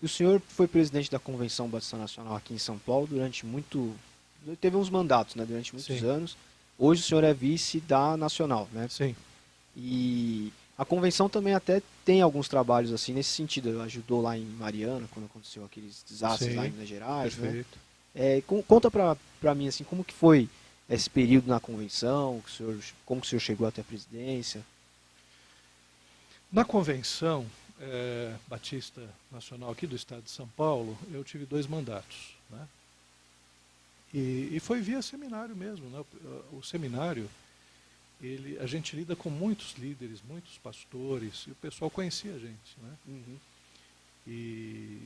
E o senhor foi presidente da Convenção Batista Nacional aqui em São Paulo durante muito... Teve uns mandatos, né, durante muitos Sim, anos. Hoje o senhor é vice da Nacional, né? sim, E a convenção também até tem alguns trabalhos assim nesse sentido. Ajudou lá em Mariana, quando aconteceu aqueles desastres lá em sim, Minas Gerais, né? perfeito. Conta pra mim assim, como que foi esse período na convenção, como que o senhor chegou até a presidência? Na convenção Batista Nacional aqui do estado de São Paulo, eu tive 2 mandatos, né? E foi via seminário mesmo, né? O seminário, a gente lida com muitos líderes, muitos pastores, e o pessoal conhecia a gente, né? Uhum, E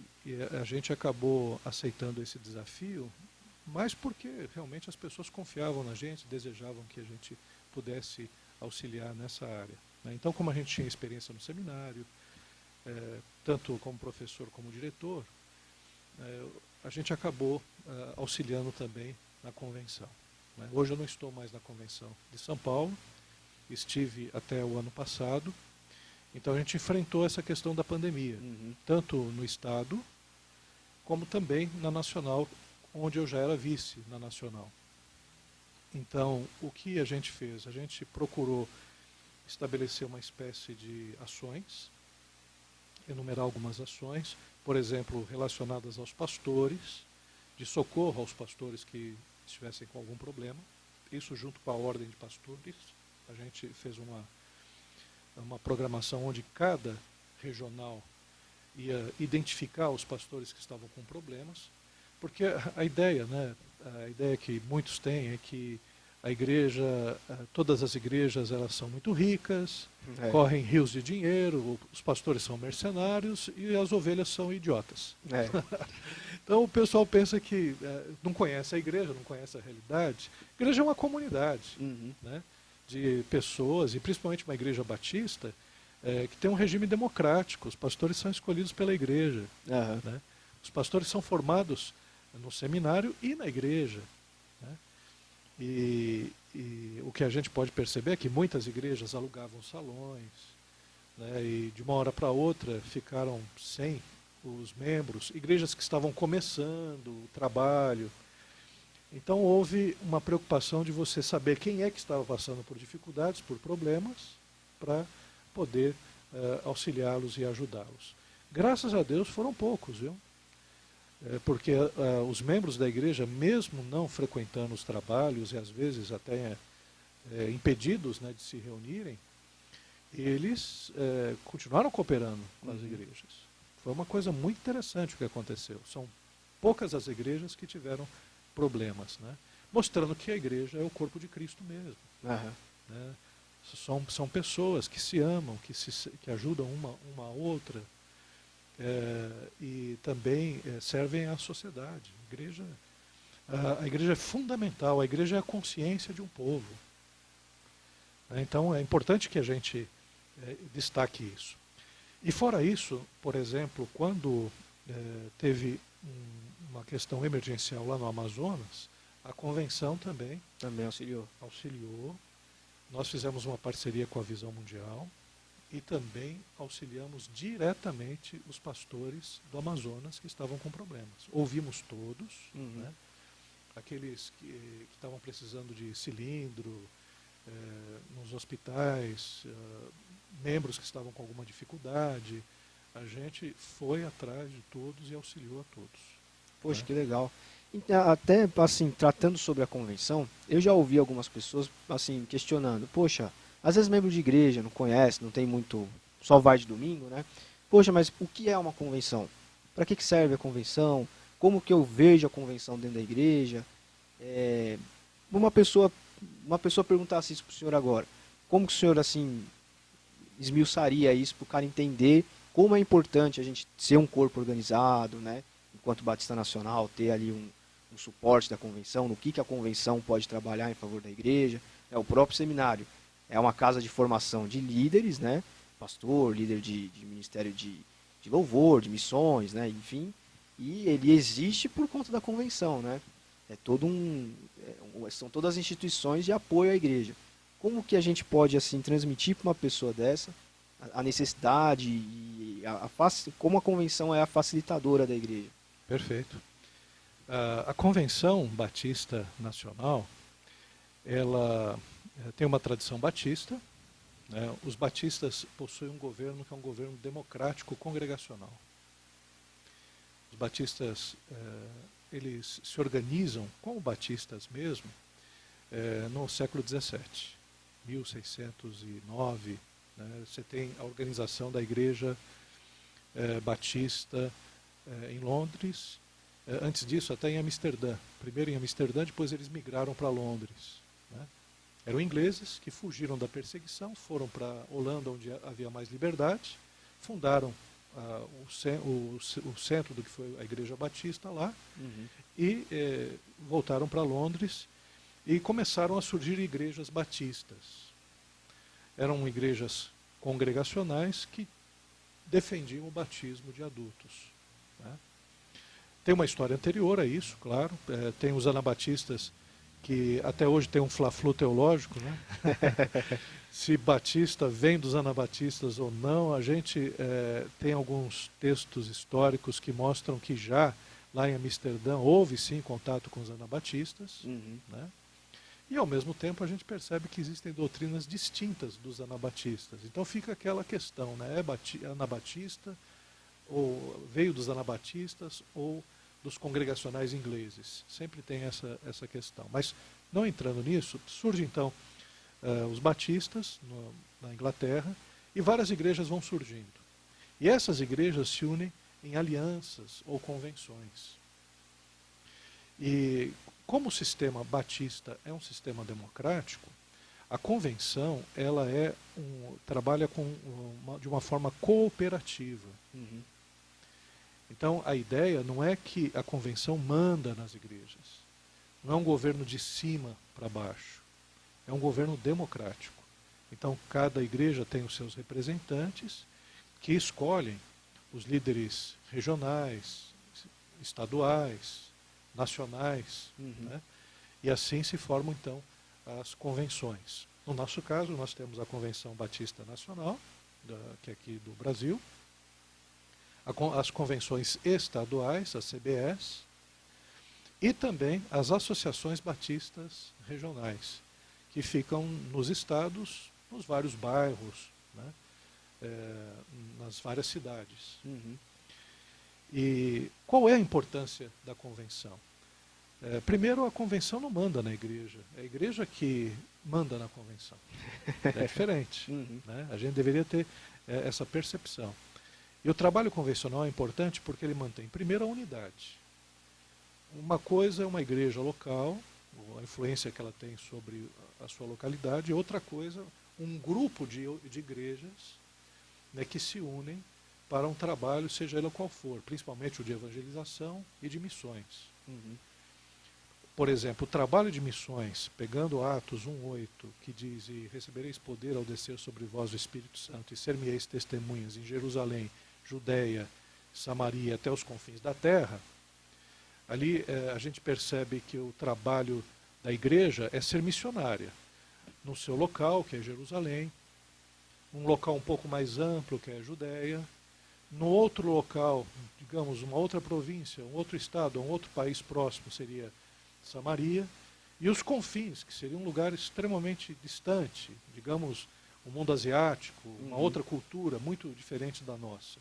a gente acabou aceitando esse desafio, mas porque realmente as pessoas confiavam na gente, desejavam que a gente pudesse auxiliar nessa área, né? Então, como a gente tinha experiência no seminário, tanto como professor como diretor, eh, a gente acabou auxiliando também na convenção, né? Hoje eu não estou mais na convenção de São Paulo, estive até o ano passado, então a gente enfrentou essa questão da pandemia, uhum, tanto no estado como também na nacional, onde eu já era vice na nacional. Então, o que a gente fez? A gente procurou estabelecer uma espécie de ações, enumerar algumas ações, por exemplo, relacionadas aos pastores, de socorro aos pastores que estivessem com algum problema, isso junto com a ordem de pastores. A gente fez uma programação onde cada regional ia identificar os pastores que estavam com problemas, porque a ideia, né, a ideia que muitos têm é que a igreja, todas as igrejas elas são muito ricas, é, correm rios de dinheiro, os pastores são mercenários e as ovelhas são idiotas. é, Então o pessoal pensa que não conhece a igreja, não conhece a realidade. A igreja é uma comunidade, uhum, né, de pessoas, e principalmente uma igreja batista, que tem um regime democrático. Os pastores são escolhidos pela igreja, aham, né? Os pastores são formados no seminário e na igreja, né? E o que a gente pode perceber é que muitas igrejas alugavam salões, né, e de uma hora para outra ficaram sem os membros, igrejas que estavam começando o trabalho. Então houve uma preocupação de você saber quem é que estava passando por dificuldades, por problemas, para poder auxiliá-los e ajudá-los. Graças a Deus foram poucos, viu? Porque os membros da igreja, mesmo não frequentando os trabalhos e às vezes até impedidos, né, de se reunirem, eles continuaram cooperando com as uhum, igrejas. Foi uma coisa muito interessante o que aconteceu. São poucas as igrejas que tiveram problemas, né? Mostrando que a igreja é o corpo de Cristo mesmo, aham. né? São pessoas que se amam, que ajudam uma a outra, e também servem à sociedade. A igreja é fundamental, a igreja é a consciência de um povo, né? Então é importante que a gente destaque isso. E fora isso, por exemplo, quando teve uma questão emergencial lá no Amazonas, a convenção também Também auxiliou. auxiliou. Nós fizemos uma parceria com a Visão Mundial e também auxiliamos diretamente os pastores do Amazonas que estavam com problemas. Ouvimos todos, Uhum. né? Aqueles que estavam precisando de cilindro, nos hospitais, membros que estavam com alguma dificuldade. A gente foi atrás de todos e auxiliou a todos, Poxa, né? que legal. Então, até assim, tratando sobre a convenção, eu já ouvi algumas pessoas assim questionando, poxa, às vezes membro de igreja não conhece, não tem muito, só vai de domingo, né? Poxa, mas o que é uma convenção? Para que serve a convenção? Como que eu vejo a convenção dentro da igreja? É, uma pessoa, uma pessoa perguntasse isso para o senhor agora, como que o senhor assim esmiuçaria isso para o cara entender como é importante a gente ser um corpo organizado, né? Enquanto Batista Nacional, ter ali um suporte da convenção, no que a convenção pode trabalhar em favor da igreja. O próprio seminário é uma casa de formação de líderes, né? Pastor, líder de ministério de louvor, de missões, né? Enfim. E ele existe por conta da convenção, né? É todo são todas as instituições de apoio à igreja. Como que a gente pode assim transmitir para uma pessoa dessa a necessidade e como a convenção é a facilitadora da igreja. Perfeito. A Convenção Batista Nacional, ela tem uma tradição batista, né? Os batistas possuem um governo que é um governo democrático congregacional. Os batistas, eles se organizam como batistas mesmo, no século XVII, 1609, né? Você tem a organização da Igreja Batista em Londres, antes disso até em Amsterdã. Primeiro em Amsterdã, depois eles migraram para Londres, né? Eram ingleses que fugiram da perseguição, foram para a Holanda, onde havia mais liberdade, fundaram o centro do que foi a Igreja Batista lá, e voltaram para Londres e começaram a surgir igrejas batistas. Eram igrejas congregacionais que defendiam o batismo de adultos, né? Tem uma história anterior a isso, claro. Tem os anabatistas, que até hoje tem um fla-flu teológico, né? Se Batista vem dos anabatistas ou não, a gente tem alguns textos históricos que mostram que já lá em Amsterdã houve sim contato com os anabatistas, né? E ao mesmo tempo a gente percebe que existem doutrinas distintas dos anabatistas. Então fica aquela questão, né? É anabatista, ou veio dos anabatistas, ou dos congregacionais ingleses. Sempre tem essa questão. Mas, não entrando nisso, surge então os batistas na Inglaterra, e várias igrejas vão surgindo. E essas igrejas se unem em alianças ou convenções. E como o sistema batista é um sistema democrático, a convenção ela trabalha de uma forma cooperativa. Então, a ideia não é que a convenção manda nas igrejas. Não é um governo de cima para baixo. É um governo democrático. Então, cada igreja tem os seus representantes que escolhem os líderes regionais, estaduais, nacionais, né? E assim se formam, então, as convenções. No nosso caso, nós temos a Convenção Batista Nacional, que é aqui do Brasil, as convenções estaduais, as CBS, e também as associações batistas regionais, que ficam nos estados, nos vários bairros, né? Nas várias cidades. E qual é a importância da convenção? Primeiro, a convenção não manda na igreja, é a igreja que manda na convenção. É diferente, né? A gente deveria ter essa percepção. E o trabalho convencional é importante porque ele mantém, primeiro, a unidade. Uma coisa é uma igreja local, a influência que ela tem sobre a sua localidade, e outra coisa, um grupo de igrejas, né, que se unem para um trabalho, seja ele qual for, principalmente o de evangelização e de missões. Por exemplo, o trabalho de missões, pegando Atos 1:8, que diz: "E recebereis poder ao descer sobre vós o Espírito Santo, e ser-me-eis testemunhas em Jerusalém, Judeia, Samaria, até os confins da terra", ali a gente percebe que o trabalho da igreja é ser missionária, no seu local, que é Jerusalém, um local um pouco mais amplo, que é a Judeia, no outro local, digamos, uma outra província, um outro estado, um outro país próximo seria Samaria, e os confins, que seria um lugar extremamente distante, digamos, o mundo asiático, uma outra cultura muito diferente da nossa.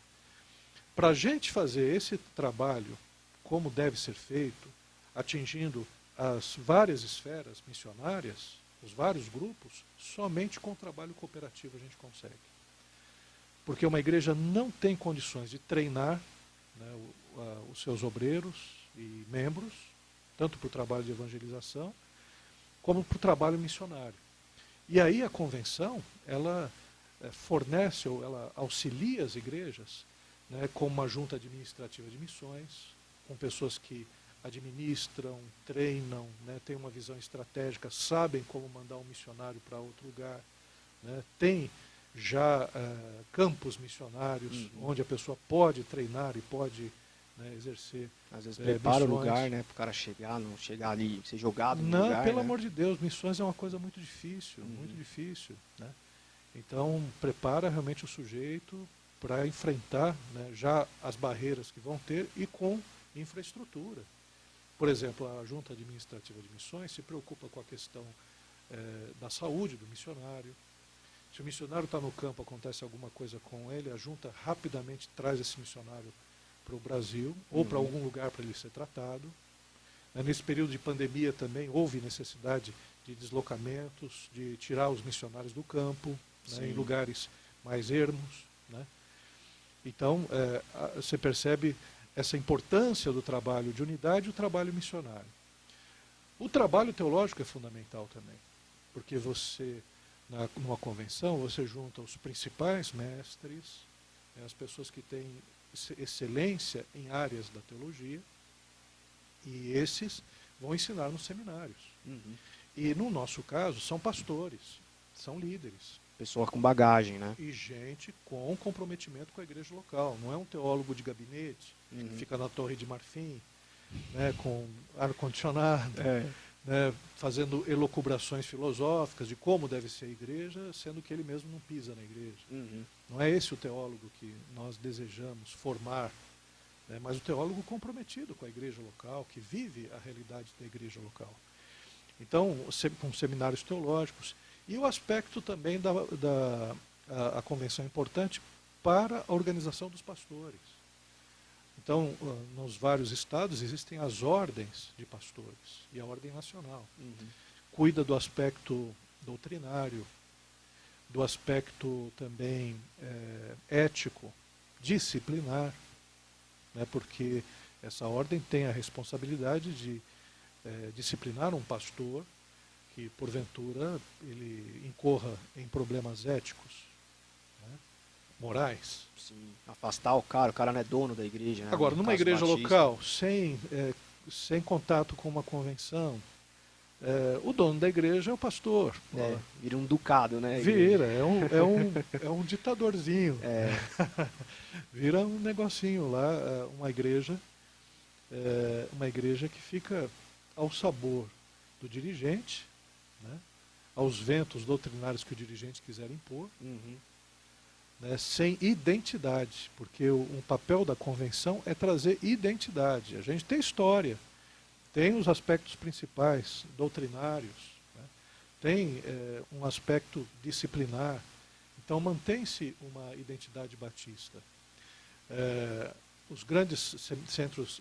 Para a gente fazer esse trabalho como deve ser feito, atingindo as várias esferas missionárias, os vários grupos, somente com o trabalho cooperativo a gente consegue. Porque uma igreja não tem condições de treinar, né, os seus obreiros e membros, tanto para o trabalho de evangelização, como para o trabalho missionário. E aí a convenção, ela fornece, ou ela auxilia as igrejas, né, com uma junta administrativa de missões, com pessoas que administram, treinam, né, têm uma visão estratégica, sabem como mandar um missionário para outro lugar, né, tem já campos missionários, onde a pessoa pode treinar e pode, né, exercer. Às vezes prepara missões. o lugar, né, para o cara chegar, não chegar ali, ser jogado no Não, lugar. pelo né? amor de Deus, missões é uma coisa muito difícil, muito difícil, né? Então, prepara realmente o sujeito para enfrentar, né, já as barreiras que vão ter e com infraestrutura. Por exemplo, a Junta Administrativa de Missões se preocupa com a questão da saúde do missionário. Se o missionário está no campo, acontece alguma coisa com ele, a junta rapidamente traz esse missionário para o Brasil ou para algum lugar para ele ser tratado. Nesse período de pandemia também houve necessidade de deslocamentos, de tirar os missionários do campo, né, em lugares mais ermos. Né? Então, você percebe essa importância do trabalho de unidade e o trabalho missionário. O trabalho teológico é fundamental também, porque você, numa convenção, você junta os principais mestres, né, as pessoas que têm excelência em áreas da teologia, e esses vão ensinar nos seminários. E no nosso caso, são pastores, são líderes. Pessoa com bagagem, né? E gente com comprometimento com a igreja local. Não é um teólogo de gabinete, que fica na Torre de Marfim, né, com ar-condicionado, né, fazendo elucubrações filosóficas de como deve ser a igreja, sendo que ele mesmo não pisa na igreja. Não é esse o teólogo que nós desejamos formar, né, mas o teólogo comprometido com a igreja local, que vive a realidade da igreja local. Então, com seminários teológicos. E o aspecto também a convenção é importante para a organização dos pastores. Então, nos vários estados existem as ordens de pastores e a ordem nacional. Cuida do aspecto doutrinário, do aspecto também ético, disciplinar, né, porque essa ordem tem a responsabilidade de disciplinar um pastor que, porventura, ele incorra em problemas éticos, né, morais. Sim, afastar o cara não é dono da igreja. Né? Agora, No numa caso igreja batista. local, sem contato com uma convenção, o dono da igreja é o pastor. Vira um ducado, né? Vira, é um ditadorzinho. Vira um negocinho lá, uma igreja que fica ao sabor do dirigente, né, aos ventos doutrinários que o dirigente quiser impor, né, sem identidade, porque um papel da convenção é trazer identidade. A gente tem história, tem os aspectos principais doutrinários, né, tem um aspecto disciplinar, então mantém-se uma identidade batista. Os grandes centros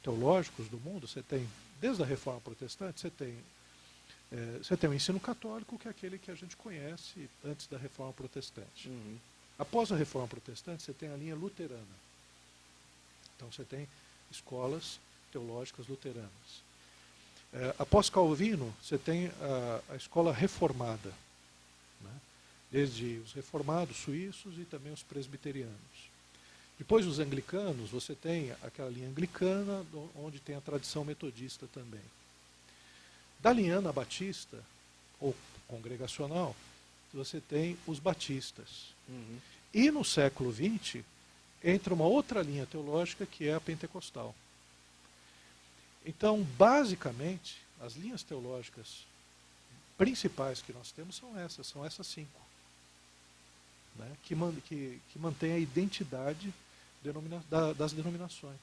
teológicos do mundo, você tem, desde a Reforma Protestante, você tem o ensino católico, que é aquele que a gente conhece antes da Reforma Protestante. Após a Reforma Protestante, você tem a linha luterana. Então, você tem escolas teológicas luteranas. Após Calvino, você tem a escola reformada, né? Desde os reformados suíços e também os presbiterianos. Depois dos anglicanos, você tem aquela linha anglicana, onde tem a tradição metodista também. Da linha anabatista, ou congregacional, você tem os batistas. E no século XX, entra uma outra linha teológica, que é a pentecostal. Então, basicamente, as linhas teológicas principais que nós temos são essas 5. Né, que mantém a identidade das denominações.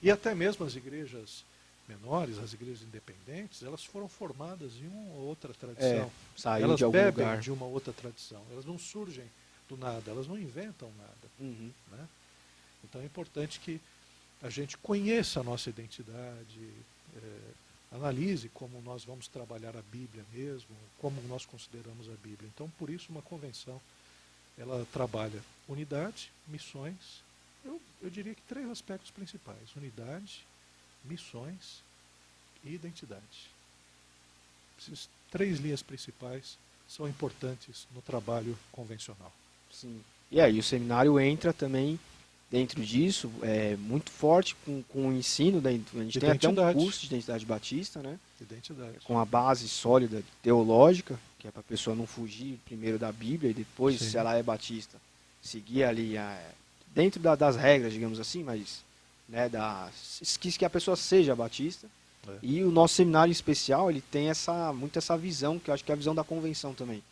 E até mesmo as igrejas menores, as igrejas independentes, elas foram formadas em uma ou outra tradição. Elas de algum bebem lugar. de uma outra tradição. Elas não surgem do nada, elas não inventam nada. Né? Então é importante que a gente conheça a nossa identidade, analise como nós vamos trabalhar a Bíblia mesmo, como nós consideramos a Bíblia. Então, por isso, uma convenção, ela trabalha unidade, missões, eu diria que 3 aspectos principais: unidade, missões e identidade. Essas 3 linhas principais são importantes no trabalho convencional. Sim. E aí o seminário entra também dentro disso, muito forte com o ensino, a gente tem até um curso de identidade batista, né? Identidade. Com a base sólida teológica, que é para a pessoa não fugir primeiro da Bíblia e depois, se ela é batista, seguir ali dentro das regras, digamos assim, mas né, que a pessoa seja batista. E o nosso seminário especial, ele tem muito essa visão, que eu acho que é a visão da convenção também,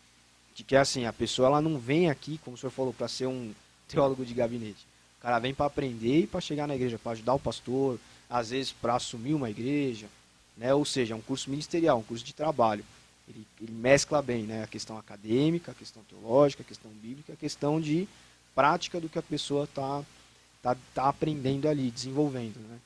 de que assim, a pessoa ela não vem aqui, como o senhor falou, para ser um teólogo de gabinete. O cara vem para aprender e para chegar na igreja, para ajudar o pastor, às vezes para assumir uma igreja, né? Ou seja, é um curso ministerial, um curso de trabalho. Ele mescla bem, né? A questão acadêmica, a questão teológica, a questão bíblica, a questão de prática do que a pessoa tá aprendendo ali, desenvolvendo, né?